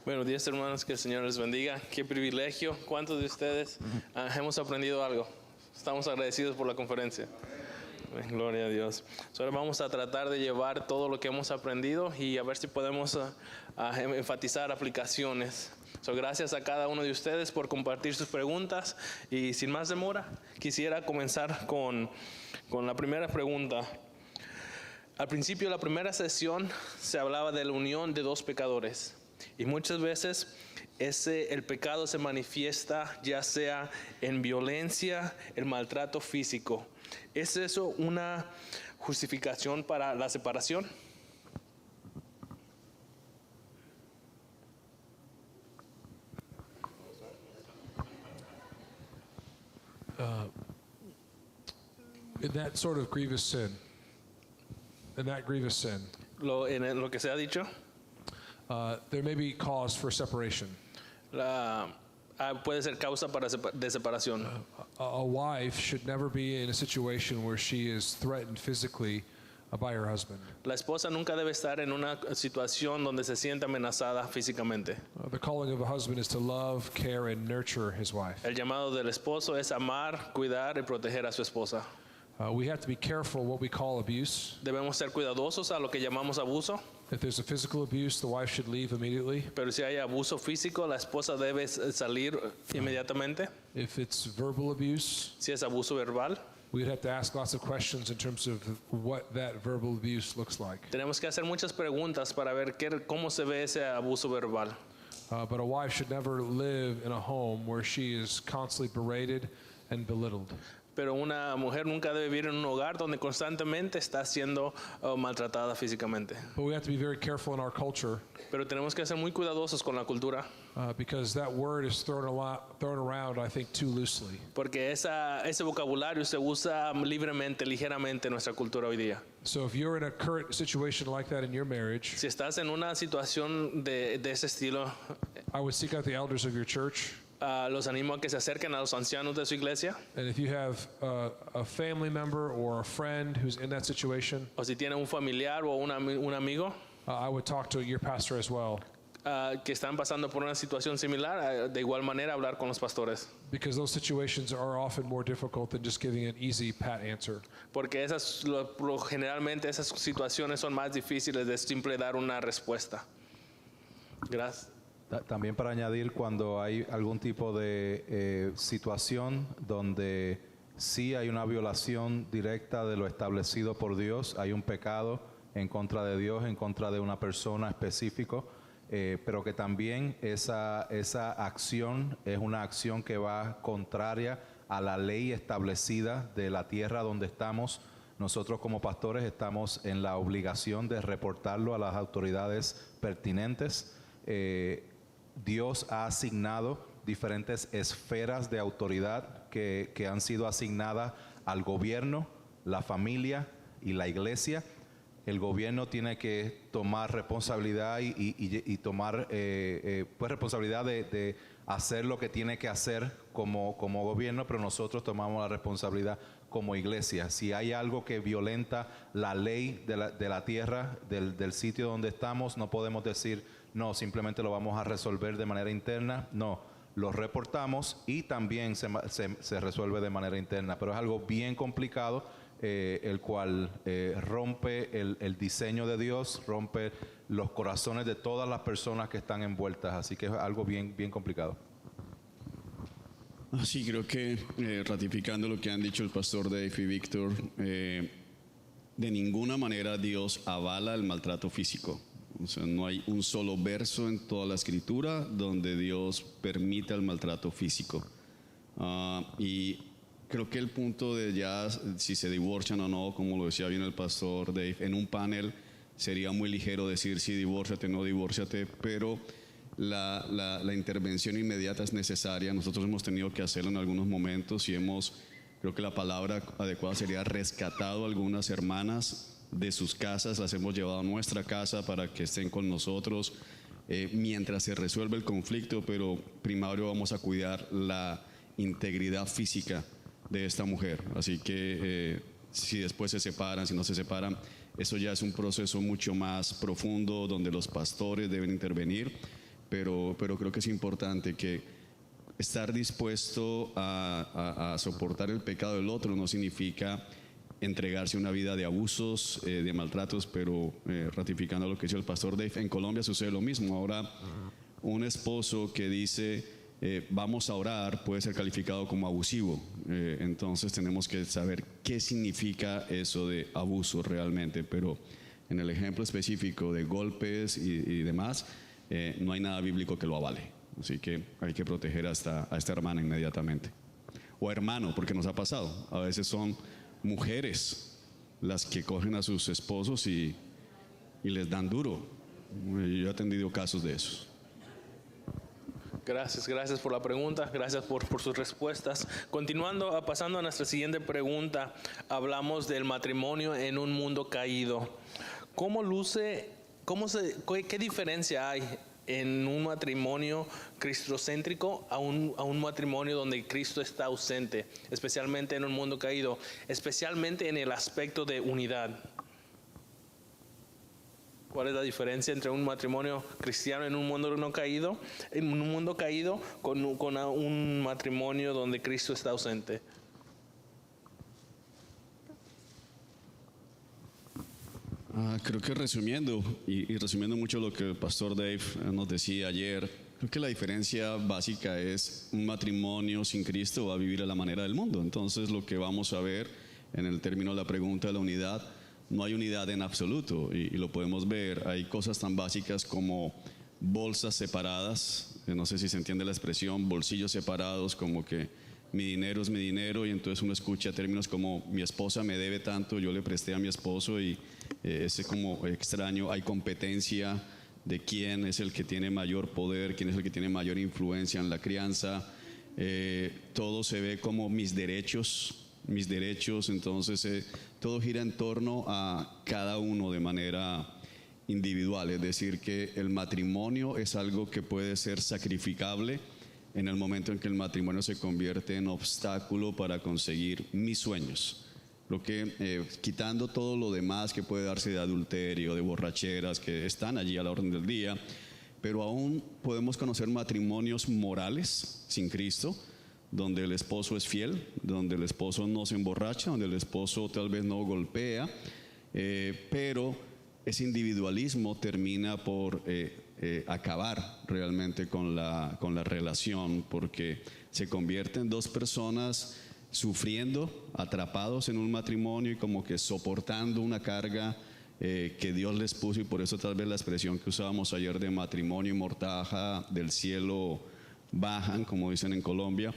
Buenos días, hermanos, que el Señor les bendiga. Qué privilegio. ¿Cuántos de ustedes hemos aprendido algo? Estamos agradecidos por la conferencia. Gloria a Dios. Ahora vamos a tratar de llevar todo lo que hemos aprendido y a ver si podemos enfatizar aplicaciones. Gracias a cada uno de ustedes por compartir sus preguntas y sin más demora quisiera comenzar con la primera pregunta. Al principio de la primera sesión se hablaba de la unión de dos pecadores y muchas veces el pecado se manifiesta ya sea en violencia, en maltrato físico. ¿Es eso una justificación para la separación? In that sort of grievous sin, in that grievous sin, En lo que se ha dicho, there may be cause for separation. puede ser causa de separación. A wife should never be in a situation where she is threatened physically by her husband. La esposa nunca debe estar en una situación donde se sienta amenazada físicamente. The calling of a husband is to love, care, and nurture his wife. El llamado del esposo es amar, cuidar y proteger a su esposa. We have to be careful what we call abuse. Debemos ser cuidadosos a lo que llamamos abuso. If there's a physical abuse, the wife should leave immediately. Pero si hay abuso físico, la esposa debe salir inmediatamente. If it's verbal abuse, Si es abuso verbal, we'd have to ask lots of questions in terms of what that verbal abuse looks like. tenemos que hacer muchas preguntas para ver cómo se ve ese abuso verbal. But a wife should never live in a home where she is constantly berated and belittled. Pero una mujer nunca debe vivir en un hogar donde constantemente está siendo maltratada físicamente. But we have to be very careful in our culture Pero tenemos que ser muy cuidadosos con la cultura, because that word is thrown around, I think, too loosely. porque ese vocabulario se usa libremente, ligeramente en nuestra cultura hoy día. So if you're in a current situation like that in your marriage, Si estás en una situación de ese estilo, I would seek out the elders of your church. los animo a que se acerquen a los ancianos de su iglesia, And if you have a family member or a friend who's in that situation, o si tienen un familiar o un amigo I would talk to your pastor as well, que están pasando por una situación similar, de igual manera hablar con los pastores, because those situations are often more difficult than just giving an easy pat answer. porque generalmente esas situaciones son más difíciles de simple dar una respuesta. Gracias. También para añadir, cuando hay algún tipo de situación donde sí hay una violación directa de lo establecido por Dios, hay un pecado en contra de Dios, en contra de una persona específica, pero que también esa acción es una acción que va contraria a la ley establecida de la tierra donde estamos. Nosotros como pastores estamos en la obligación de reportarlo a las autoridades pertinentes. Dios ha asignado diferentes esferas de autoridad que han sido asignadas al gobierno, la familia y la iglesia. El gobierno tiene que tomar responsabilidad y tomar pues responsabilidad de hacer lo que tiene que hacer como gobierno, pero nosotros tomamos la responsabilidad como iglesia. Si hay algo que violenta la ley de la tierra, del sitio donde estamos, no podemos decir, no, simplemente lo vamos a resolver de manera interna. No, lo reportamos y también se resuelve de manera interna, pero es algo bien complicado, el cual rompe el diseño de Dios, rompe los corazones de todas las personas que están envueltas, así que es algo bien complicado. Sí, creo que ratificando lo que han dicho el pastor Dave y Víctor, de ninguna manera Dios avala el maltrato físico. O sea, no hay un solo verso en toda la escritura donde Dios permita el maltrato físico. Y creo que el punto de ya si se divorcian o no, como lo decía bien el pastor Dave, en un panel sería muy ligero decir si divórciate o no divórciate, pero la intervención inmediata es necesaria. Nosotros hemos tenido que hacerlo en algunos momentos y creo que la palabra adecuada sería rescatado a algunas hermanas de sus casas, las hemos llevado a nuestra casa para que estén con nosotros mientras se resuelve el conflicto, pero primario vamos a cuidar la integridad física de esta mujer. Así que si después se separan, si no se separan, eso ya es un proceso mucho más profundo donde los pastores deben intervenir. pero creo que es importante que estar dispuesto a soportar el pecado del otro no significa entregarse a una vida de abusos, de maltratos, pero ratificando lo que dice el pastor Dave, en Colombia sucede lo mismo. Ahora, un esposo que dice vamos a orar puede ser calificado como abusivo. Entonces tenemos que saber qué significa eso de abuso realmente, pero en el ejemplo específico de golpes y demás, no hay nada bíblico que lo avale. Así que hay que proteger a esta hermana inmediatamente. O hermano, porque nos ha pasado. A veces son mujeres las que cogen a sus esposos y les dan duro. Yo he atendido casos de esos. Gracias por la pregunta, gracias por sus respuestas. Continuando, pasando a nuestra siguiente pregunta, hablamos del matrimonio en un mundo caído. ¿Qué diferencia hay en un matrimonio cristocéntrico a un matrimonio donde Cristo está ausente, especialmente en un mundo caído, especialmente en el aspecto de unidad? ¿Cuál es la diferencia entre un matrimonio cristiano en un mundo no caído, con un matrimonio donde Cristo está ausente? Creo que resumiendo, y resumiendo mucho lo que el pastor Dave nos decía ayer, creo que la diferencia básica es un matrimonio sin Cristo va a vivir a la manera del mundo. Entonces lo que vamos a ver en el término de la pregunta de la unidad, no hay unidad en absoluto y lo podemos ver. Hay cosas tan básicas como bolsas separadas, no sé si se entiende la expresión, bolsillos separados, como que mi dinero es mi dinero, y entonces uno escucha términos como mi esposa me debe tanto, yo le presté a mi esposo, y ese como extraño. Hay competencia de quién es el que tiene mayor poder, quién es el que tiene mayor influencia en la crianza. Todo se ve como mis derechos, entonces todo gira en torno a cada uno de manera individual, es decir, que el matrimonio es algo que puede ser sacrificable en el momento en que el matrimonio se convierte en obstáculo para conseguir mis sueños. Lo que, quitando todo lo demás que puede darse de adulterio, de borracheras, que están allí a la orden del día, pero aún podemos conocer matrimonios morales sin Cristo, donde el esposo es fiel, donde el esposo no se emborracha, donde el esposo tal vez no golpea, pero ese individualismo termina por acabar realmente con la relación, porque se convierten dos personas sufriendo, atrapados en un matrimonio y como que soportando una carga que Dios les puso, y por eso tal vez la expresión que usábamos ayer de matrimonio y mortaja del cielo bajan, como dicen en Colombia,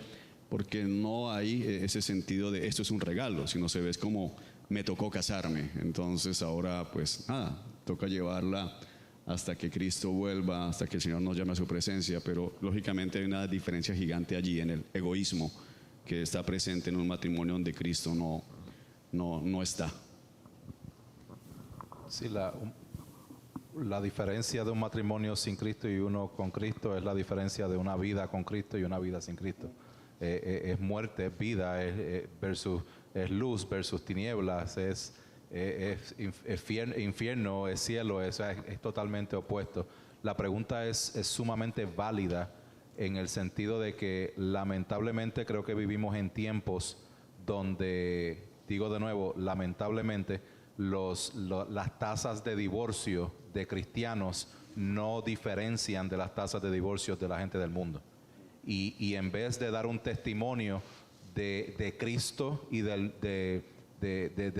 porque no hay ese sentido de esto es un regalo, sino se ve como me tocó casarme, entonces ahora pues nada, toca llevarla hasta que Cristo vuelva, hasta que el Señor nos llame a su presencia. Pero lógicamente hay una diferencia gigante allí en el egoísmo que está presente en un matrimonio donde Cristo no está. Sí, la diferencia de un matrimonio sin Cristo y uno con Cristo es la diferencia de una vida con Cristo y una vida sin Cristo. Es muerte, es vida, es luz versus tinieblas, es infierno, es cielo, es totalmente opuesto. La pregunta es sumamente válida en el sentido de que lamentablemente creo que vivimos en tiempos donde, digo de nuevo, lamentablemente las tasas de divorcio de cristianos no diferencian de las tasas de divorcio de la gente del mundo. Y en vez de dar un testimonio de Cristo y de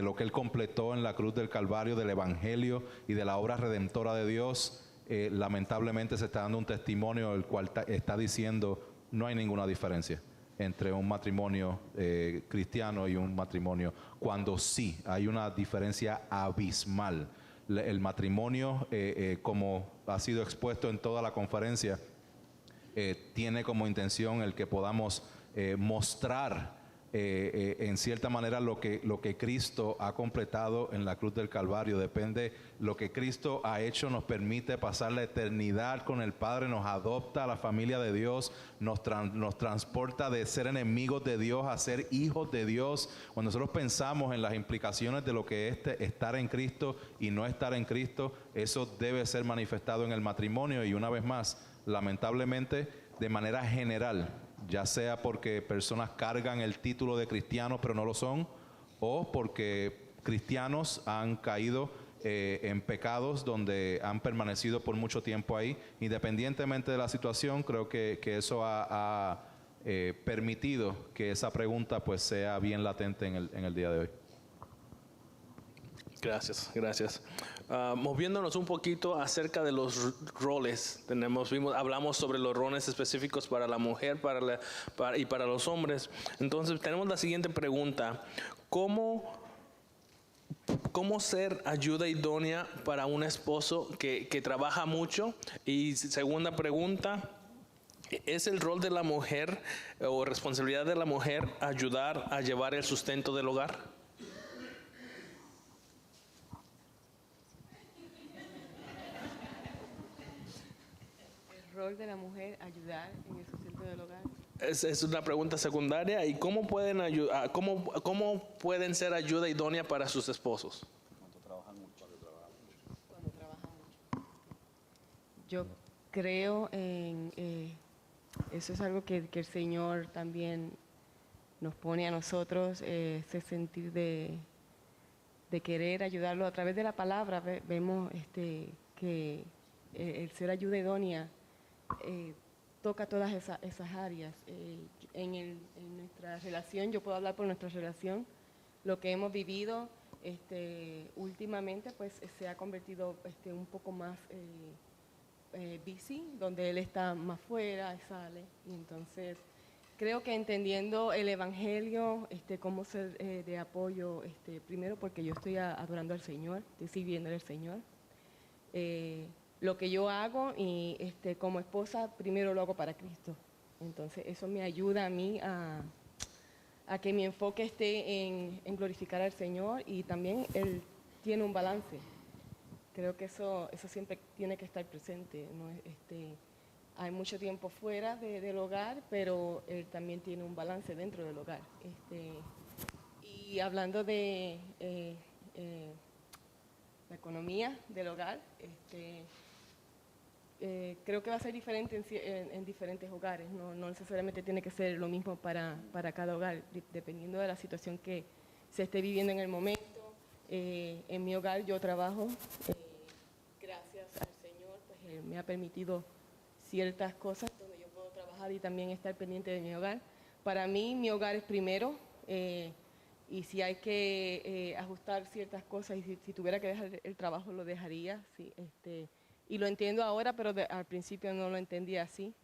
lo que Él completó en la cruz del Calvario, del Evangelio y de la obra redentora de Dios, lamentablemente se está dando un testimonio el cual está diciendo no hay ninguna diferencia entre un matrimonio cristiano y un matrimonio, cuando sí hay una diferencia abismal. El matrimonio, como ha sido expuesto en toda la conferencia, tiene como intención el que podamos mostrar en cierta manera lo que Cristo ha completado en la cruz del Calvario. Depende, lo que Cristo ha hecho nos permite pasar la eternidad con el Padre, nos adopta a la familia de Dios, nos transporta de ser enemigos de Dios a ser hijos de Dios. Cuando nosotros pensamos en las implicaciones de lo que es estar en Cristo y no estar en Cristo, eso debe ser manifestado en el matrimonio. Y una vez más, lamentablemente, de manera general, ya sea porque personas cargan el título de cristiano pero no lo son, o porque cristianos han caído en pecados donde han permanecido por mucho tiempo ahí. Independientemente de la situación, creo que eso ha permitido que esa pregunta pues sea bien latente en el día de hoy. Gracias. Moviéndonos un poquito acerca de los roles, hablamos sobre los roles específicos para la mujer y para los hombres. Entonces tenemos la siguiente pregunta: ¿Cómo ser ayuda idónea para un esposo que trabaja mucho? Y segunda pregunta: ¿es el rol de la mujer o responsabilidad de la mujer ayudar a llevar el sustento del hogar? Rol de la mujer ayudar en el sustento del hogar. Es una pregunta secundaria. ¿Y cómo pueden cómo pueden ser ayuda idónea para sus esposos? Cuando trabajan mucho. Yo creo en eso, es algo que el Señor también nos pone a nosotros, ese sentir de querer ayudarlo a través de la palabra. Vemos que el ser ayuda idónea toca todas esas áreas. En nuestra relación, yo puedo hablar por nuestra relación, lo que hemos vivido últimamente pues se ha convertido un poco más busy, donde él está más fuera, sale, y entonces creo que entendiendo el evangelio, cómo ser de apoyo, primero porque yo estoy adorando al Señor, estoy sirviendo al Señor. Lo que yo hago y como esposa, primero lo hago para Cristo. Entonces eso me ayuda a mí a que mi enfoque esté en glorificar al Señor, y también Él tiene un balance. Creo que eso siempre tiene que estar presente, ¿no? Hay mucho tiempo fuera del hogar, pero Él también tiene un balance dentro del hogar. Y hablando de la economía del hogar, creo que va a ser diferente en diferentes hogares, no necesariamente tiene que ser lo mismo para cada hogar, dependiendo de la situación que se esté viviendo en el momento. En mi hogar yo trabajo, gracias al Señor, pues Él me ha permitido ciertas cosas donde yo puedo trabajar y también estar pendiente de mi hogar. Para mí, mi hogar es primero, y si hay que ajustar ciertas cosas, y si tuviera que dejar el trabajo, lo dejaría, sí, y lo entiendo ahora, pero al principio no lo entendía así.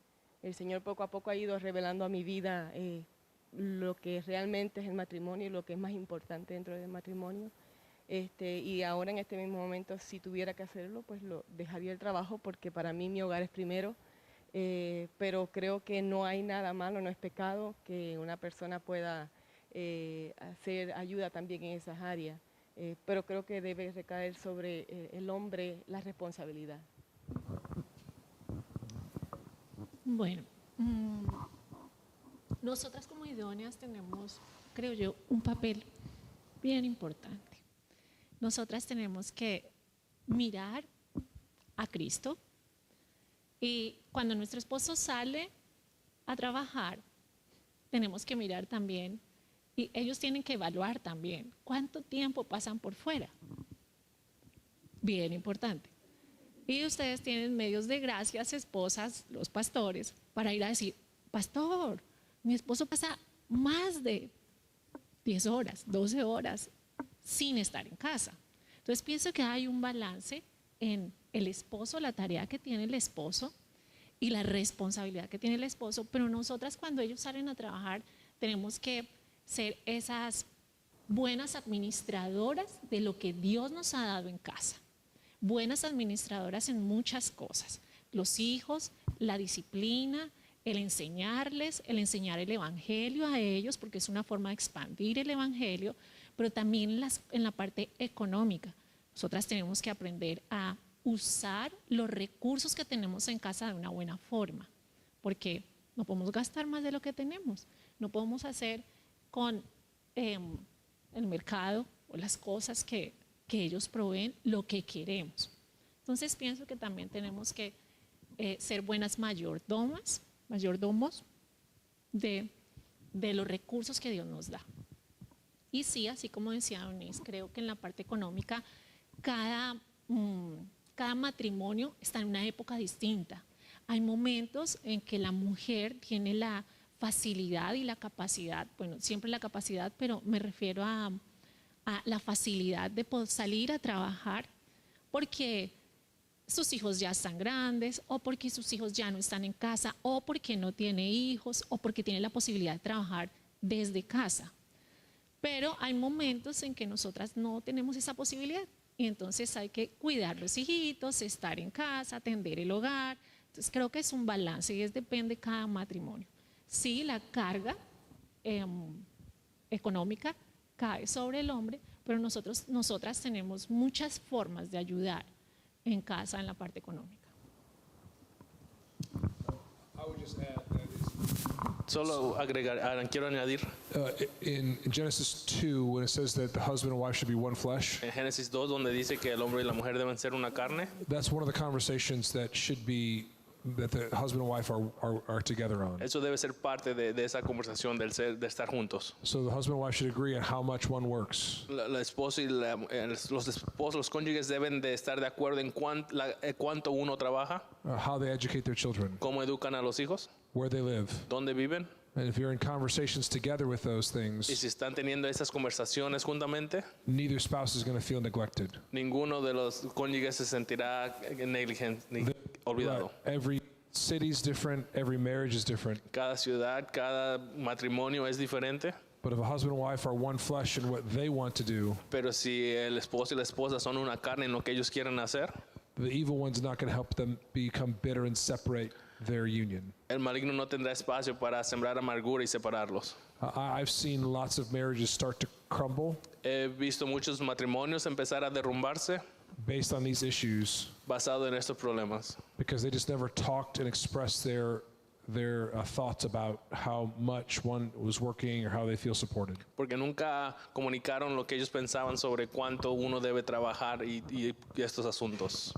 El Señor poco a poco ha ido revelando a mi vida lo que realmente es el matrimonio y lo que es más importante dentro del matrimonio. Y ahora en este mismo momento, si tuviera que hacerlo, pues lo dejaría el trabajo, porque para mí mi hogar es primero. Pero creo que no hay nada malo, no es pecado que una persona pueda hacer ayuda también en esas áreas. Pero creo que debe recaer sobre el hombre la responsabilidad. Bueno, nosotras como idóneas tenemos, creo yo, un papel bien importante. Nosotras tenemos que mirar a Cristo, y cuando nuestro esposo sale a trabajar, tenemos que mirar también, y ellos tienen que evaluar también cuánto tiempo pasan por fuera. Bien importante. Y ustedes tienen medios de gracias, esposas, los pastores, para ir a decir: pastor, mi esposo pasa más de 10 horas, 12 horas sin estar en casa. Entonces pienso que hay un balance en el esposo, la tarea que tiene el esposo y la responsabilidad que tiene el esposo, pero nosotras, cuando ellos salen a trabajar, tenemos que ser esas buenas administradoras de lo que Dios nos ha dado en casa. Buenas administradoras en muchas cosas: los hijos, la disciplina, el enseñarles, el enseñar el evangelio a ellos, porque es una forma de expandir el evangelio, pero también en la parte económica. Nosotras tenemos que aprender a usar los recursos que tenemos en casa de una buena forma, porque no podemos gastar más de lo que tenemos, no podemos hacer con el mercado o las cosas que ellos proveen lo que queremos. Entonces pienso que también tenemos que ser buenas mayordomos de los recursos que Dios nos da. Y sí, así como decía Donis, creo que en la parte económica cada matrimonio está en una época distinta. Hay momentos en que la mujer tiene la facilidad y la capacidad, bueno, siempre la capacidad, pero me refiero a la facilidad de poder salir a trabajar porque sus hijos ya están grandes, o porque sus hijos ya no están en casa, o porque no tiene hijos, o porque tiene la posibilidad de trabajar desde casa. Pero hay momentos en que nosotras no tenemos esa posibilidad y entonces hay que cuidar los hijitos, estar en casa, atender el hogar. Entonces creo que es un balance y depende de cada matrimonio. Sí, la carga económica cae sobre el hombre, pero nosotras tenemos muchas formas de ayudar en casa en la parte económica. I would just add that Solo quiero añadir, in Genesis 2, when it says that the husband and wife should be one flesh, en Génesis 2, donde dice que el hombre y la mujer deben ser una carne, that's one of the conversations that should be, that the husband and wife are together on. eso debe ser parte de esa conversación de estar juntos. So the husband and wife should agree on how much one works. La esposa y los cónyuges deben de estar de acuerdo en cuánto uno trabaja, How they educate their children, cómo educan a los hijos, where they live. dónde viven, And if you're in conversations together with those y things, si están teniendo esas conversaciones juntamente, neither spouse is going to feel neglected. ninguno de los cónyuges se sentirá olvidado. Right. Every city's different, every marriage is different. Cada ciudad, cada matrimonio es diferente, But if a husband and wife are one flesh in what they want to do, pero si el esposo y la esposa son una carne en lo que ellos quieren hacer, the evil one's not going to help them become bitter and separate their union. el maligno no tendrá espacio para sembrar amargura y separarlos. I've seen lots of marriages start to crumble He visto muchos matrimonios empezar a derrumbarse based on these issues basado en estos problemas, because they just never talked and expressed their thoughts about how much one was working or how they feel supported. porque nunca comunicaron lo que ellos pensaban sobre cuánto uno debe trabajar y estos asuntos.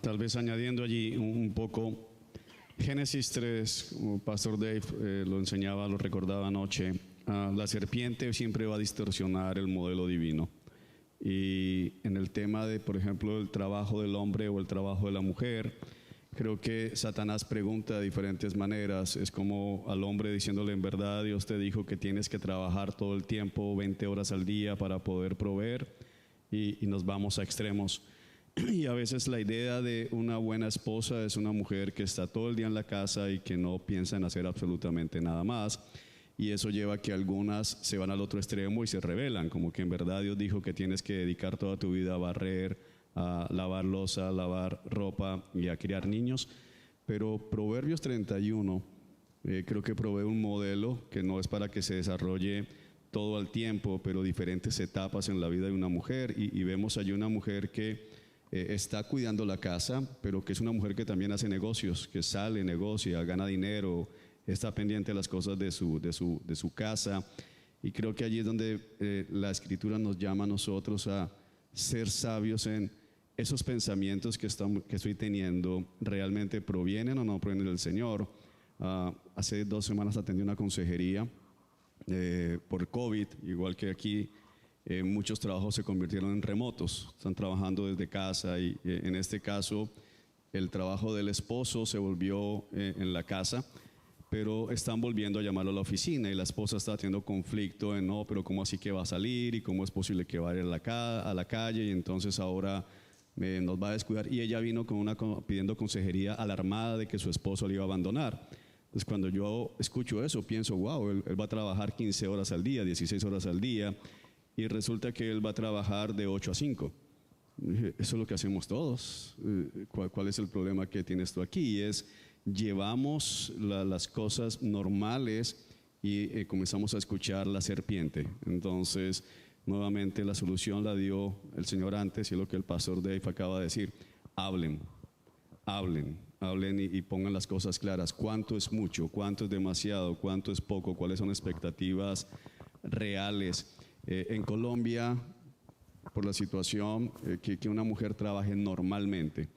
Tal vez añadiendo allí un poco, Génesis 3, como Pastor Dave lo enseñaba, lo recordaba anoche, la serpiente siempre va a distorsionar el modelo divino. Y en el tema de, por ejemplo, el trabajo del hombre o el trabajo de la mujer, creo que Satanás pregunta de diferentes maneras. Es como al hombre diciéndole, en verdad Dios te dijo que tienes que trabajar todo el tiempo, 20 horas al día para poder proveer, y nos vamos a extremos. Y a veces la idea de una buena esposa es una mujer que está todo el día en la casa y que no piensa en hacer absolutamente nada más. Y eso lleva a que algunas se van al otro extremo y se rebelan, como que en verdad Dios dijo que tienes que dedicar toda tu vida a barrer, a lavar loza, a lavar ropa y a criar niños. Pero Proverbios 31 creo que provee un modelo que no es para que se desarrolle todo al tiempo, pero diferentes etapas en la vida de una mujer. Y vemos allí una mujer que está cuidando la casa, pero que es una mujer que también hace negocios, que sale, negocia, gana dinero, está pendiente de las cosas de su casa. Y creo que allí es donde la Escritura nos llama a nosotros a ser sabios en esos pensamientos que estoy teniendo, ¿realmente provienen o no provienen del Señor? Hace 2 semanas atendí una consejería por COVID, igual que aquí. Muchos trabajos se convirtieron en remotos, están trabajando desde casa y en este caso el trabajo del esposo se volvió en la casa, pero están volviendo a llamarlo a la oficina y la esposa está teniendo conflicto en no, pero ¿cómo así que va a salir? ¿Y cómo es posible que vaya a la calle? Y entonces ahora nos va a descuidar. Y ella vino pidiendo consejería alarmada de que su esposo le iba a abandonar. Entonces cuando yo escucho eso pienso, wow, él va a trabajar 15 horas al día, 16 horas al día. Y resulta que él va a trabajar de 8 a 5. Eso es lo que hacemos todos. ¿Cuál es el problema que tienes tú aquí? Y es llevamos las cosas normales y comenzamos a escuchar la serpiente. Entonces, nuevamente la solución la dio el Señor antes, y es lo que el pastor Dave acaba de decir: hablen y pongan las cosas claras. ¿Cuánto es mucho? ¿Cuánto es demasiado? ¿Cuánto es poco? ¿Cuáles son expectativas reales? En Colombia, por la situación, que una mujer trabaje normalmente,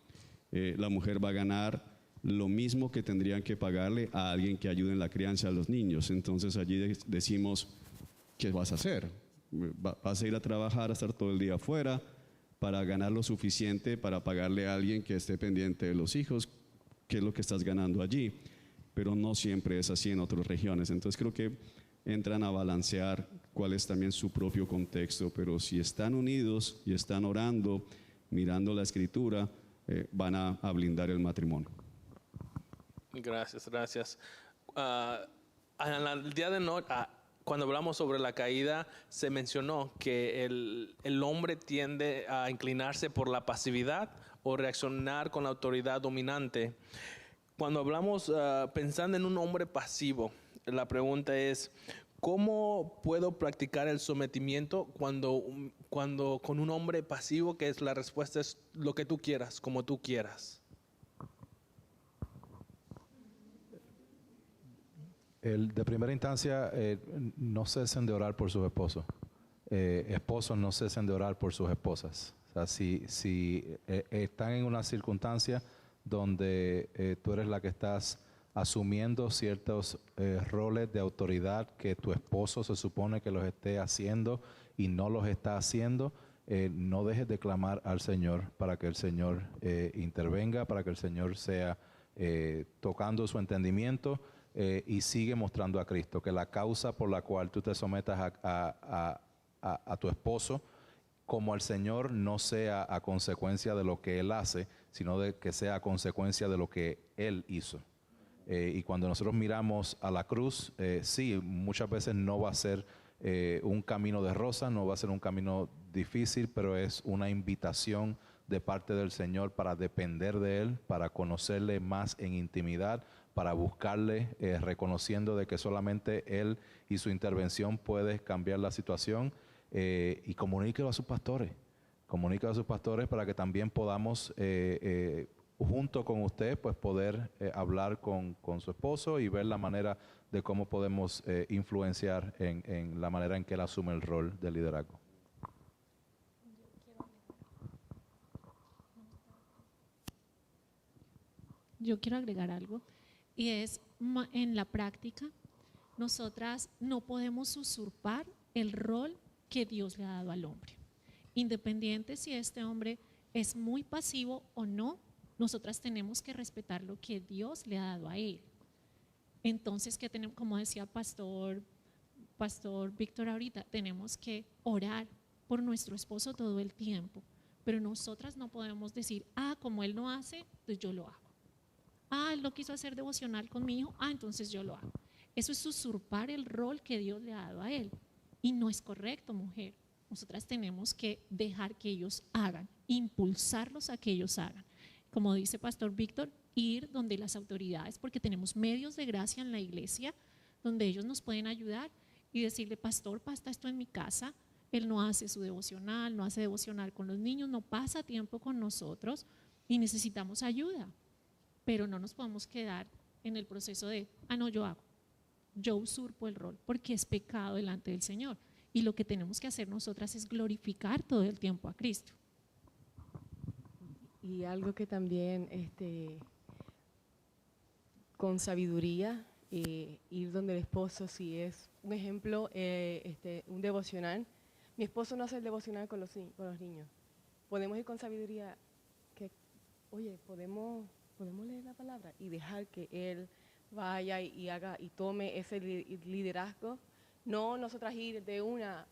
la mujer va a ganar lo mismo que tendrían que pagarle a alguien que ayude en la crianza de los niños. Entonces allí decimos: ¿qué vas a hacer? ¿Vas a ir a trabajar, a estar todo el día afuera para ganar lo suficiente para pagarle a alguien que esté pendiente de los hijos? ¿Qué es lo que estás ganando allí? Pero no siempre es así en otras regiones. Entonces creo que entran a balancear cuál es también su propio contexto, pero si están unidos y están orando, mirando la Escritura, van a blindar el matrimonio. Gracias. El día de noche, cuando hablamos sobre la caída, se mencionó que el hombre tiende a inclinarse por la pasividad o reaccionar con la autoridad dominante. Cuando hablamos pensando en un hombre pasivo, la pregunta es: ¿cómo puedo practicar el sometimiento cuando con un hombre pasivo, que es la respuesta es lo que tú quieras, como tú quieras? De primera instancia, no cesen de orar por sus esposos. Esposos, no cesen de orar por sus esposas. O sea, si están en una circunstancia donde tú eres la que estás asumiendo ciertos roles de autoridad que tu esposo se supone que los esté haciendo y no los está haciendo, no dejes de clamar al Señor para que el Señor intervenga, para que el Señor sea tocando su entendimiento. Y sigue mostrando a Cristo, que la causa por la cual tú te sometas a tu esposo como al Señor no sea a consecuencia de lo que Él hace, sino de que sea a consecuencia de lo que Él hizo. Y cuando nosotros miramos a la cruz, sí, muchas veces no va a ser un camino de rosas, no va a ser un camino difícil, pero es una invitación de parte del Señor para depender de Él, para conocerle más en intimidad, para buscarle, reconociendo de que solamente Él y su intervención puede cambiar la situación, y comuníquelo a sus pastores. Comuníquelo a sus pastores para que también podamos, junto con usted, pues poder hablar con su esposo y ver la manera de cómo podemos influenciar en la manera en que Él asume el rol de liderazgo. Yo quiero agregar algo, y es: en la práctica, nosotras no podemos usurpar el rol que Dios le ha dado al hombre. Independiente si este hombre es muy pasivo o no, nosotras tenemos que respetar lo que Dios le ha dado a él. Entonces, ¿qué tenemos? Como decía Pastor Víctor ahorita, tenemos que orar por nuestro esposo todo el tiempo, pero nosotras no podemos decir: como él no hace, pues yo lo hago. Él no quiso hacer devocional con mi hijo, entonces yo lo hago. Eso es usurpar el rol que Dios le ha dado a él. Y no es correcto, mujer. Nosotras tenemos que dejar que ellos hagan, impulsarlos a que ellos hagan. Como dice Pastor Víctor, ir donde las autoridades, porque tenemos medios de gracia en la iglesia, donde ellos nos pueden ayudar y decirle: pastor, pasa esto en mi casa. Él no hace su devocional, no hace devocional con los niños, no pasa tiempo con nosotros y necesitamos ayuda. Pero no nos podemos quedar en el proceso de: no, yo usurpo el rol, porque es pecado delante del Señor. Y lo que tenemos que hacer nosotras es glorificar todo el tiempo a Cristo. Y algo que también, con sabiduría, ir donde el esposo, si es un ejemplo, un devocional. Mi esposo no hace el devocional con los niños. Podemos ir con sabiduría, que, oye, podemos leer la palabra y dejar que él vaya y haga y tome ese liderazgo. No nosotras ir de una,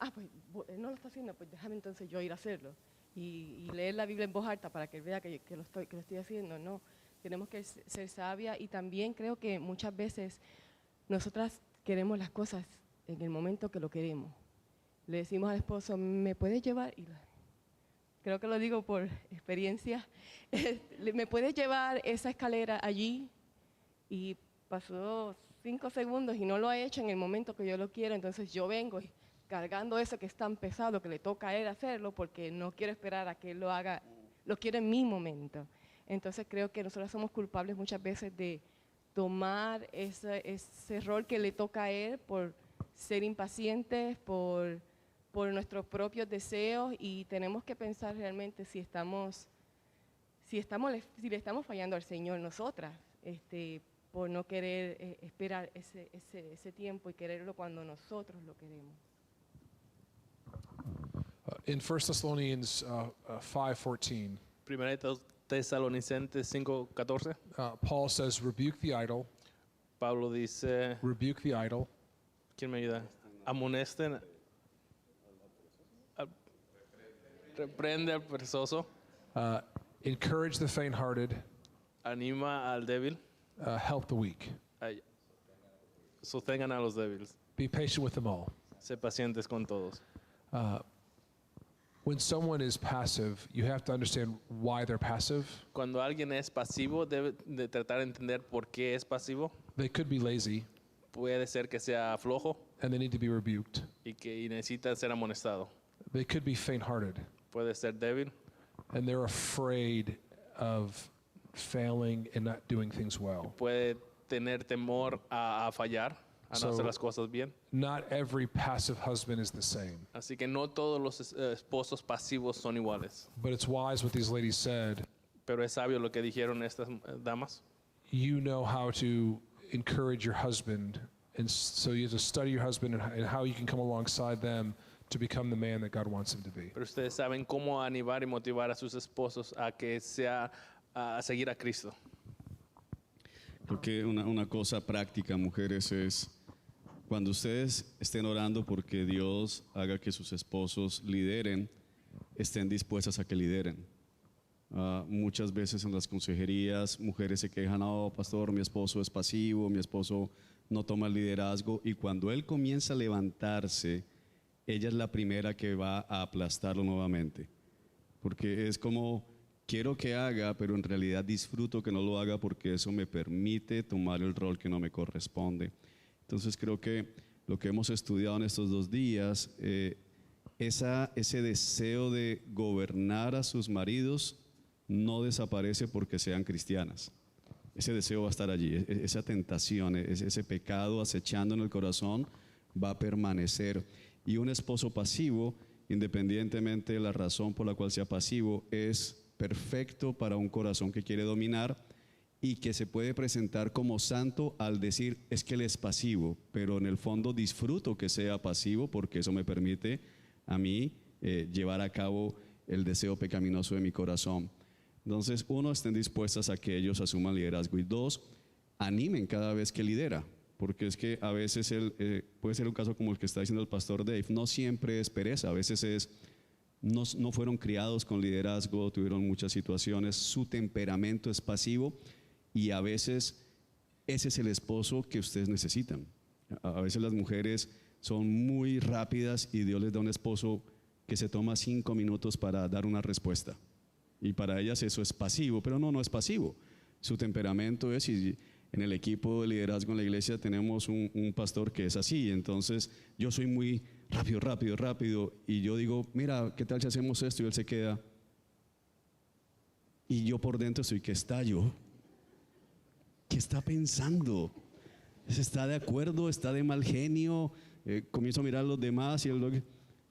pues él no lo está haciendo, pues déjame entonces yo ir a hacerlo. Y leer la Biblia en voz alta para que él vea que lo estoy haciendo. No, tenemos que ser sabia, y también creo que muchas veces nosotras queremos las cosas en el momento que lo queremos. Le decimos al esposo: ¿me puedes llevar? Y creo que lo digo por experiencia. ¿Me puedes llevar esa escalera allí? y pasó 5 segundos y no lo ha hecho en el momento que yo lo quiero, entonces yo vengo cargando eso que es tan pesado que le toca a él hacerlo porque no quiero esperar a que él lo haga, lo quiero en mi momento. Entonces creo que nosotros somos culpables muchas veces de tomar ese rol que le toca a él por ser impacientes, por nuestros propios deseos, y tenemos que pensar realmente si le estamos fallando al Señor nosotras, por no querer esperar ese tiempo y quererlo cuando nosotros lo queremos. In 1 Thessalonians 5:14, Primera de Tesalonicenses 5:14, Paul says, rebuke the idle, Pablo dice, rebuke the idle, ¿quién me ayuda? Amonesten, reprende al perezoso, encourage the faint-hearted, anima al débil, help the weak. Sostengan a los débiles. Be patient with them all. Sé pacientes con todos. When someone is passive, you have to understand why they're passive. Cuando alguien es pasivo, debe de tratar de entender por qué es pasivo. They could be lazy, Puede ser que sea flojo and they need to be rebuked. y necesita ser amonestado. They could be faint-hearted, Puede ser débil and they're afraid of failing and not doing things well. puede tener temor a fallar, a no So- hacer las cosas bien. Not every passive husband is the same. Así que no todos los esposos pasivos son iguales. But it's wise what these ladies said. Pero es sabio lo que dijeron estas damas. You know how to encourage your husband, and so you have to study your husband and how you can come alongside them to become the man that God wants him to be. Pero ustedes saben cómo animar y motivar a sus esposos a que sea a seguir a Cristo. Creo que una cosa práctica, mujeres, es cuando ustedes estén orando porque Dios haga que sus esposos lideren, estén dispuestas a que lideren. Muchas veces en las consejerías, mujeres se quejan, oh, pastor, mi esposo es pasivo, mi esposo no toma el liderazgo, y cuando él comienza a levantarse, ella es la primera que va a aplastarlo nuevamente. Porque es como, quiero que haga, pero en realidad disfruto que no lo haga porque eso me permite tomar el rol que no me corresponde. Entonces creo que lo que hemos estudiado en estos 2 días, ese deseo de gobernar a sus maridos no desaparece porque sean cristianas. Ese deseo va a estar allí, esa tentación, ese pecado acechando en el corazón va a permanecer. Y un esposo pasivo, independientemente de la razón por la cual sea pasivo, es perfecto para un corazón que quiere dominar y que se puede presentar como santo al decir, es que él es pasivo, pero en el fondo disfruto que sea pasivo porque eso me permite a mí llevar a cabo el deseo pecaminoso de mi corazón. Entonces, 1, estén dispuestas a que ellos asuman liderazgo, y 2, animen cada vez que lidera, porque es que a veces puede ser un caso como el que está diciendo el pastor Dave, no siempre es pereza, a veces no fueron criados con liderazgo, tuvieron muchas situaciones, su temperamento es pasivo, y a veces ese es el esposo que ustedes necesitan. A veces las mujeres son muy rápidas y Dios les da un esposo que se toma 5 minutos para dar una respuesta. Y para ellas eso es pasivo, pero no es pasivo. Su temperamento es, y en el equipo de liderazgo en la iglesia tenemos un pastor que es así. Entonces yo soy muy rápido. Y yo digo, mira, ¿qué tal si hacemos esto? Y él se queda. Y yo por dentro estoy que estallo. ¿Qué está pensando? ¿Está de acuerdo? ¿Está de mal genio? Comienzo a mirar a los demás y él,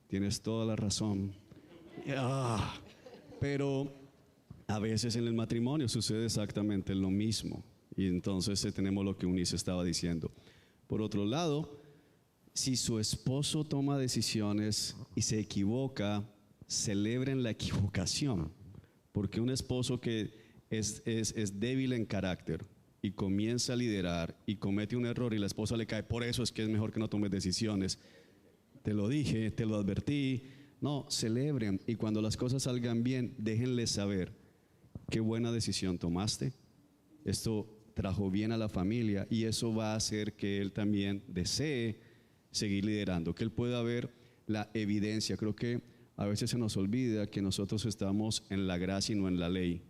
tienes toda la razón. Pero a veces en el matrimonio sucede exactamente lo mismo. Y entonces tenemos lo que Eunice estaba diciendo. Por otro lado, si su esposo toma decisiones y se equivoca, celebren la equivocación. Porque un esposo que es débil en carácter y comienza a liderar y comete un error y la esposa le cae, por eso es que es mejor que no tomes decisiones. Te lo dije, te lo advertí. No, celebren, y cuando las cosas salgan bien, déjenles saber qué buena decisión tomaste. Esto trajo bien a la familia y eso va a hacer que él también desee seguir liderando, que él pueda ver la evidencia. Creo que a veces se nos olvida que nosotros estamos en la gracia y no en la ley.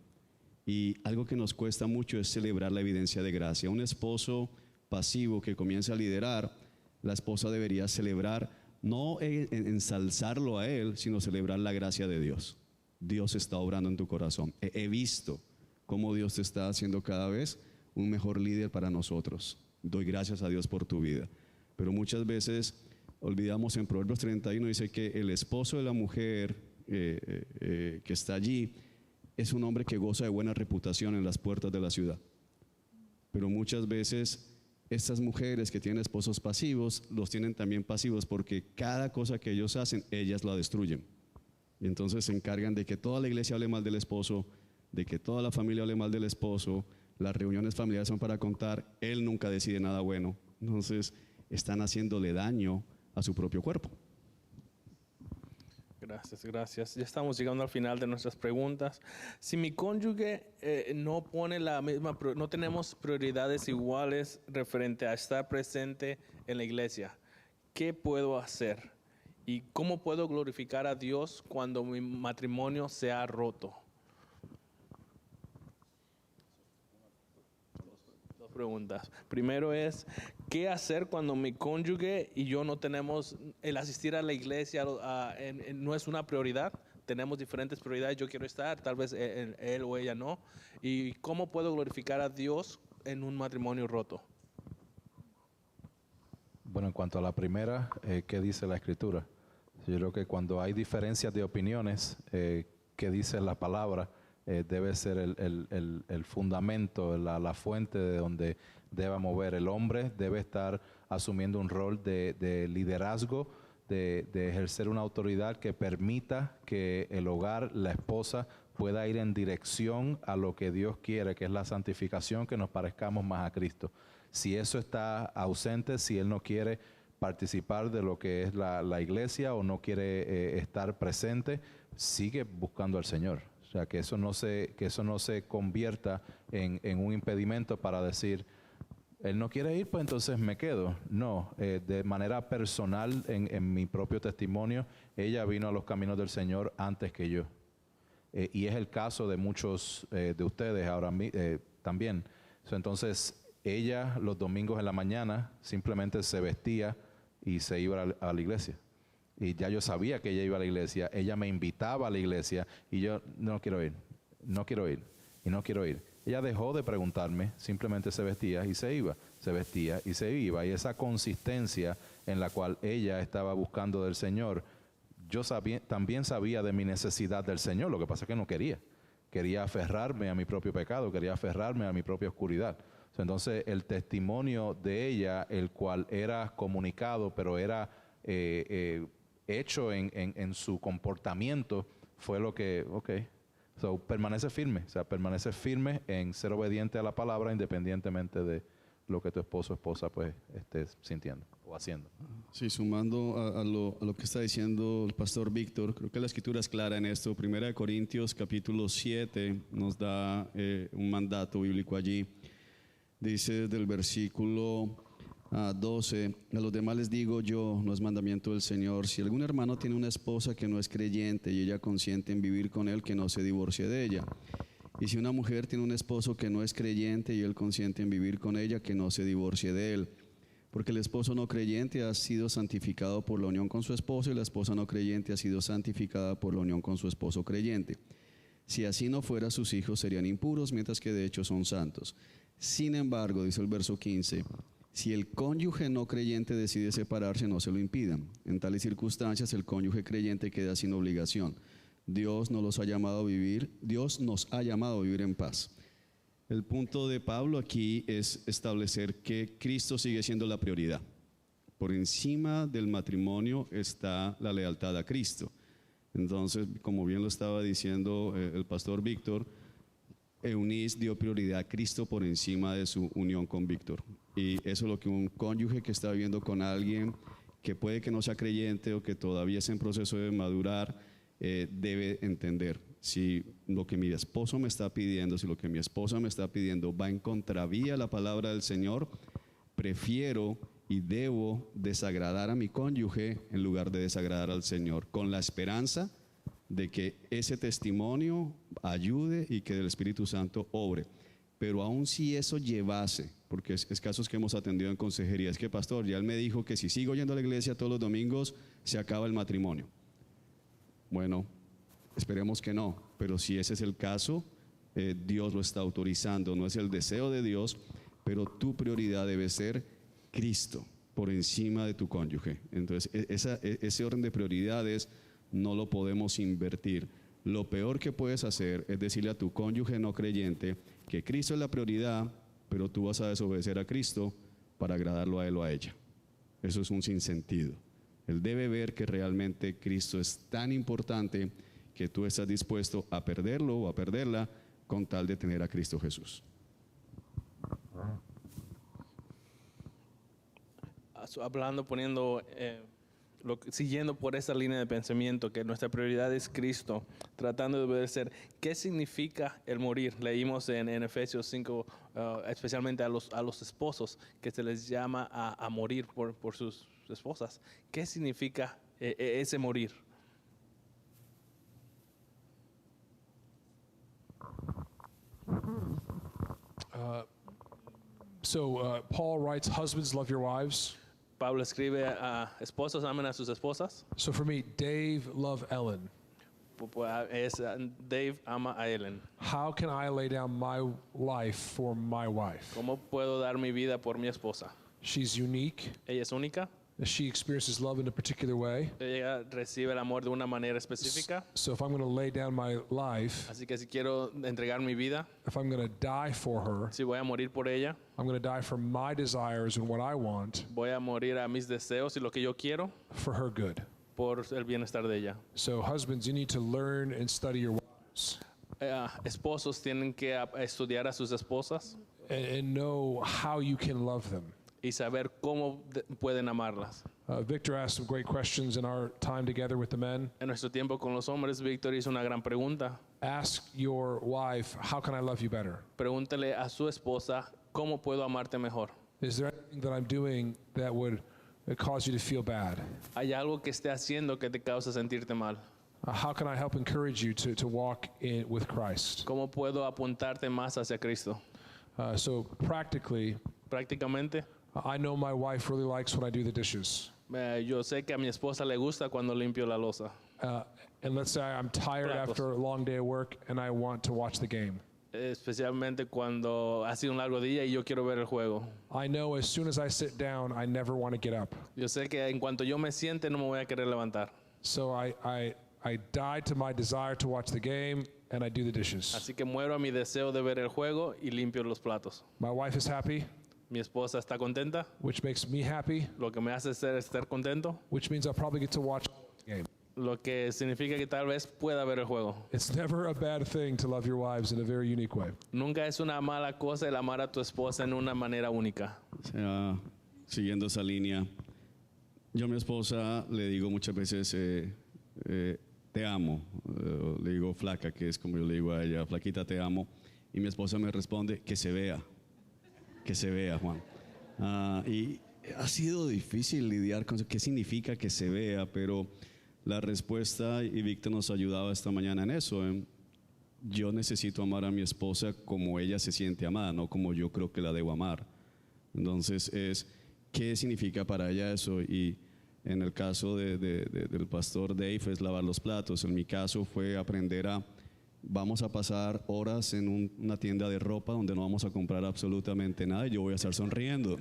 Y algo que nos cuesta mucho es celebrar la evidencia de gracia. Un esposo pasivo que comienza a liderar, la esposa debería celebrar, no ensalzarlo a él, sino celebrar la gracia de Dios. Dios está obrando en tu corazón. He visto cómo Dios te está haciendo cada vez un mejor líder para nosotros. Doy gracias a Dios por tu vida. Pero muchas veces olvidamos, en Proverbios 31 dice que el esposo de la mujer que está allí es un hombre que goza de buena reputación en las puertas de la ciudad. Pero muchas veces estas mujeres que tienen esposos pasivos los tienen también pasivos porque cada cosa que ellos hacen, ellas la destruyen. Y entonces se encargan de que toda la iglesia hable mal del esposo, de que toda la familia hable mal del esposo. Las reuniones familiares son para contar, él nunca decide nada bueno. Entonces están haciéndole daño a su propio cuerpo. Gracias, gracias. Ya estamos llegando al final de nuestras preguntas. Si mi cónyuge no pone la misma, no tenemos prioridades iguales referente a estar presente en la iglesia, ¿qué puedo hacer? ¿Y cómo puedo glorificar a Dios cuando mi matrimonio se ha roto? Dos preguntas. Primero es, ¿qué hacer cuando mi cónyuge y yo no tenemos, el asistir a la iglesia no es una prioridad? Tenemos diferentes prioridades, yo quiero estar, tal vez él o ella no. ¿Y cómo puedo glorificar a Dios en un matrimonio roto? Bueno, en cuanto a la primera, ¿qué dice la Escritura? Yo creo que cuando hay diferencias de opiniones, ¿qué dice la palabra? Debe ser el fundamento, la fuente de donde deba mover. El hombre debe estar asumiendo un rol de liderazgo, de ejercer una autoridad que permita que el hogar, la esposa, pueda ir en dirección a lo que Dios quiere, que es la santificación, que nos parezcamos más a Cristo. Si eso está ausente, si él no quiere participar de lo que es la iglesia o no quiere estar presente, sigue buscando al Señor. O sea, que eso no se convierta en un impedimento para decir, él no quiere ir, pues entonces me quedo. No, de manera personal, en mi propio testimonio, ella vino a los caminos del Señor antes que yo. Y es el caso de muchos de ustedes ahora también. Entonces, ella los domingos en la mañana simplemente se vestía y se iba a la iglesia. Y ya yo sabía que ella iba a la iglesia, ella me invitaba a la iglesia y yo no quiero ir y no quiero ir. Ella dejó de preguntarme, simplemente se vestía y se iba, se vestía y se iba. Y esa consistencia en la cual ella estaba buscando del Señor, yo también sabía de mi necesidad del Señor, lo que pasa es que no quería. Quería aferrarme a mi propio pecado, quería aferrarme a mi propia oscuridad. Entonces el testimonio de ella, el cual era comunicado, pero era hecho en su comportamiento, fue lo que, permanece firme, permanece firme en ser obediente a la palabra independientemente de lo que tu esposo o esposa pues esté sintiendo o haciendo. Sí, sumando a lo que está diciendo el pastor Víctor, creo que la escritura es clara en esto. 1 Corintios capítulo 7 nos da un mandato bíblico allí. Dice del versículo 12, a los demás les digo yo, no es mandamiento del Señor, si algún hermano tiene una esposa que no es creyente y ella consiente en vivir con él, que no se divorcie de ella. Y si una mujer tiene un esposo que no es creyente y él consiente en vivir con ella, que no se divorcie de él. Porque el esposo no creyente ha sido santificado por la unión con su esposo y la esposa no creyente ha sido santificada por la unión con su esposo creyente. Si así no fuera, sus hijos serían impuros, mientras que de hecho son santos. Sin embargo, dice el verso 15, si el cónyuge no creyente decide separarse, no se lo impidan. En tales circunstancias, el cónyuge creyente queda sin obligación. Dios nos ha llamado a vivir en paz. El punto de Pablo aquí es establecer que Cristo sigue siendo la prioridad. Por encima del matrimonio está la lealtad a Cristo. Entonces, como bien lo estaba diciendo el pastor Víctor, Eunice dio prioridad a Cristo por encima de su unión con Víctor. Y eso es lo que un cónyuge que está viviendo con alguien que puede que no sea creyente o que todavía es en proceso de madurar, debe entender. Si lo que mi esposo me está pidiendo, si lo que mi esposa me está pidiendo va en contravía a la palabra del Señor, prefiero y debo desagradar a mi cónyuge en lugar de desagradar al Señor, con la esperanza de que ese testimonio ayude y que el Espíritu Santo obre. Pero aun si eso llevase, porque es casos que hemos atendido en consejería, es que pastor, ya él me dijo que si sigo yendo a la iglesia todos los domingos, se acaba el matrimonio. Bueno, esperemos que no, pero si ese es el caso, Dios lo está autorizando, no es el deseo de Dios, pero tu prioridad debe ser Cristo por encima de tu cónyuge. Entonces, ese orden de prioridades no lo podemos invertir. Lo peor que puedes hacer es decirle a tu cónyuge no creyente que Cristo es la prioridad, pero tú vas a desobedecer a Cristo para agradarlo a él o a ella. Eso es un sinsentido. Él debe ver que realmente Cristo es tan importante que tú estás dispuesto a perderlo o a perderla con tal de tener a Cristo Jesús. Hablando, siguiendo por esa línea de pensamiento, que nuestra prioridad es Cristo, tratando de obedecer, ¿qué significa el morir? Leímos en Efesios 5, especialmente a los esposos, que se les llama a morir por sus esposas. ¿Qué significa ese morir? Paul writes, husbands, love your wives. Pablo escribe a esposos, amen a sus esposas. So for me, Dave, love Ellen. Dave ama a Ellen. How can I lay down my life for my wife? ¿Cómo puedo dar mi vida por mi esposa? She's unique. Ella es única. She experiences love in a particular way. Ella recibe el amor de una manera específica. So if I'm going to lay down my life, Así que si quiero entregar mi vida, if I'm going to die for her, si voy a morir por ella, I'm going to die for my desires and what I want voy a morir a mis deseos y lo que yo quiero for her good. por el bienestar de ella. So husbands, you need to learn and study your wives Esposos tienen que estudiar a sus esposas and know how you can love them. y saber cómo pueden amarlas. Victor asked some great questions in our time together with the men. En nuestro tiempo con los hombres, Víctor hizo una gran pregunta. Ask your wife, how can I love you better? Pregúntale a su esposa, ¿cómo puedo amarte mejor? Is there anything that I'm doing that would cause you to feel bad? ¿Hay algo que esté haciendo que te causa sentirte mal? How can I help encourage you to walk with Christ? ¿Cómo puedo apuntarte más hacia Cristo? So practically, Prácticamente, I know my wife really likes when I do the dishes. yo sé que a mi esposa le gusta cuando limpio la loza. And let's say I'm tired Platos. after a long day of work and I want to watch the game. Especialmente cuando ha sido un largo día y yo quiero ver el juego. I know as soon as I sit down, I never want to get up. Yo sé que en cuanto yo me siente no me voy a querer levantar. So I die to my desire to watch the game and I do the dishes. Así que muero a mi deseo de ver el juego y limpio los platos. My wife is happy, Mi esposa está contenta, which makes me happy, lo que me hace estar contento, which means I'll probably get to watch the game. lo que significa que tal vez pueda ver el juego. It's never a bad thing to love your wives in a very unique way. Nunca es una mala cosa el amar a tu esposa en una manera única. O sea, siguiendo esa línea, yo a mi esposa le digo muchas veces, te amo, le digo flaca, que es como yo le digo a ella, flaquita, te amo, y mi esposa me responde, que se vea, Juan. Y ha sido difícil lidiar con eso, qué significa que se vea, pero la respuesta, y Víctor nos ayudaba esta mañana en eso, yo necesito amar a mi esposa como ella se siente amada, no como yo creo que la debo amar. Entonces ¿qué significa para ella eso? Y en el caso del pastor Dave es lavar los platos. En mi caso fue aprender vamos a pasar horas en una tienda de ropa donde no vamos a comprar absolutamente nada y yo voy a estar sonriendo.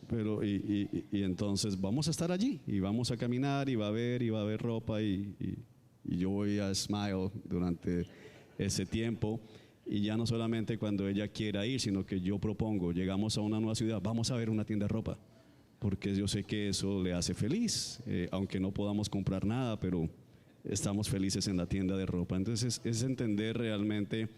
Pero, y entonces vamos a estar allí y vamos a caminar y va a haber ropa y yo voy a smile durante ese tiempo. Y ya no solamente cuando ella quiera ir, sino que yo propongo, llegamos a una nueva ciudad, vamos a ver una tienda de ropa, porque yo sé que eso le hace feliz, aunque no podamos comprar nada, pero estamos felices en la tienda de ropa. Entonces es entender realmente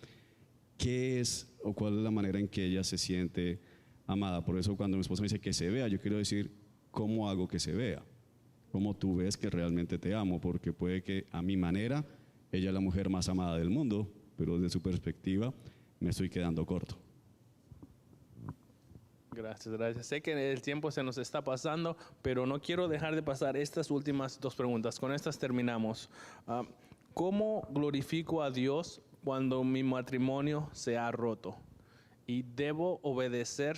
qué es o cuál es la manera en que ella se siente amada. Por eso cuando mi esposa me dice que se vea, yo quiero decir, ¿cómo hago que se vea? ¿Cómo tú ves que realmente te amo? Porque puede que a mi manera, ella es la mujer más amada del mundo, pero desde su perspectiva me estoy quedando corto. Gracias, gracias. Sé que el tiempo se nos está pasando, pero no quiero dejar de pasar estas últimas 2 preguntas. Con estas terminamos. ¿Cómo glorifico a Dios cuando mi matrimonio se ha roto? ¿Y debo obedecer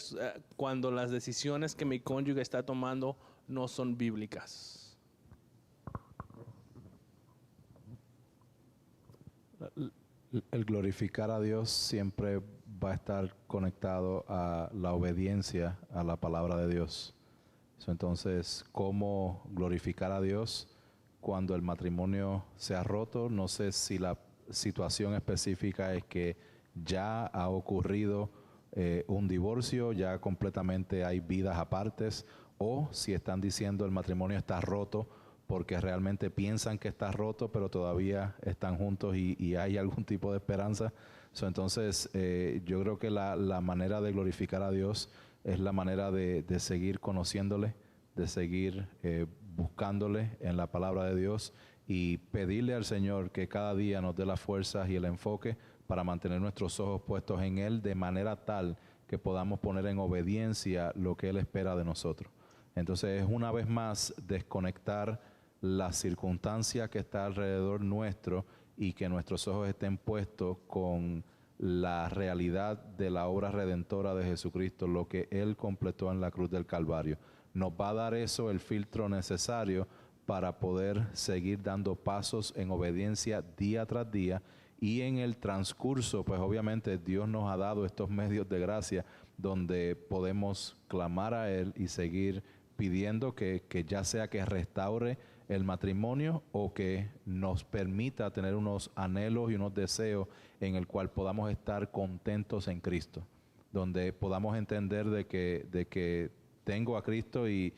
cuando las decisiones que mi cónyuge está tomando no son bíblicas? El glorificar a Dios siempre va a estar conectado a la obediencia a la palabra de Dios. Entonces, ¿cómo glorificar a Dios cuando el matrimonio se ha roto? No sé si la situación específica es que ya ha ocurrido un divorcio, ya completamente hay vidas apartes, o si están diciendo el matrimonio está roto porque realmente piensan que está roto, pero todavía están juntos y hay algún tipo de esperanza. Entonces, yo creo que la manera de glorificar a Dios es la manera de seguir conociéndole, de seguir buscándole en la palabra de Dios y pedirle al Señor que cada día nos dé las fuerzas y el enfoque para mantener nuestros ojos puestos en Él de manera tal que podamos poner en obediencia lo que Él espera de nosotros. Entonces, es una vez más desconectar la circunstancia que está alrededor nuestro y que nuestros ojos estén puestos con la realidad de la obra redentora de Jesucristo, lo que Él completó en la cruz del Calvario. Nos va a dar eso el filtro necesario para poder seguir dando pasos en obediencia día tras día, y en el transcurso, pues obviamente Dios nos ha dado estos medios de gracia donde podemos clamar a Él y seguir pidiendo que ya sea que restaure el matrimonio o que nos permita tener unos anhelos y unos deseos en el cual podamos estar contentos en Cristo, donde podamos entender de que tengo a Cristo y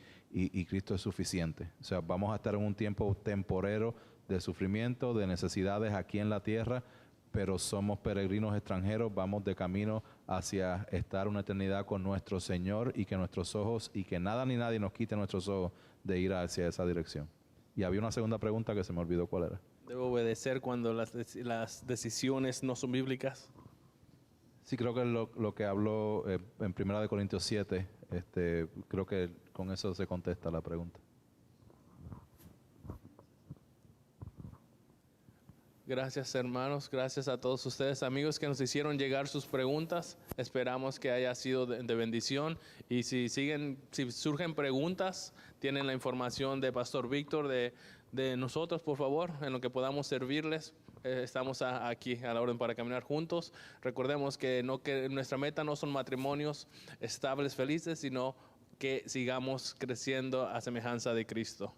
Cristo es suficiente. O sea, vamos a estar en un tiempo temporero de sufrimiento, de necesidades aquí en la tierra, pero somos peregrinos extranjeros, vamos de camino hacia estar una eternidad con nuestro Señor, y que nuestros ojos, y que nada ni nadie nos quite nuestros ojos de ir hacia esa dirección. Y había una segunda pregunta que se me olvidó cuál era. ¿Debo obedecer cuando las decisiones no son bíblicas? Sí, creo que lo que habló en 1 Corintios 7, creo que con eso se contesta la pregunta. Gracias, hermanos. Gracias a todos ustedes, amigos, que nos hicieron llegar sus preguntas. Esperamos que haya sido de bendición. Y si surgen preguntas, tienen la información de Pastor Víctor, de nosotros, por favor, en lo que podamos servirles. Estamos aquí a la orden para caminar juntos. Recordemos que nuestra meta no son matrimonios estables, felices, sino que sigamos creciendo a semejanza de Cristo.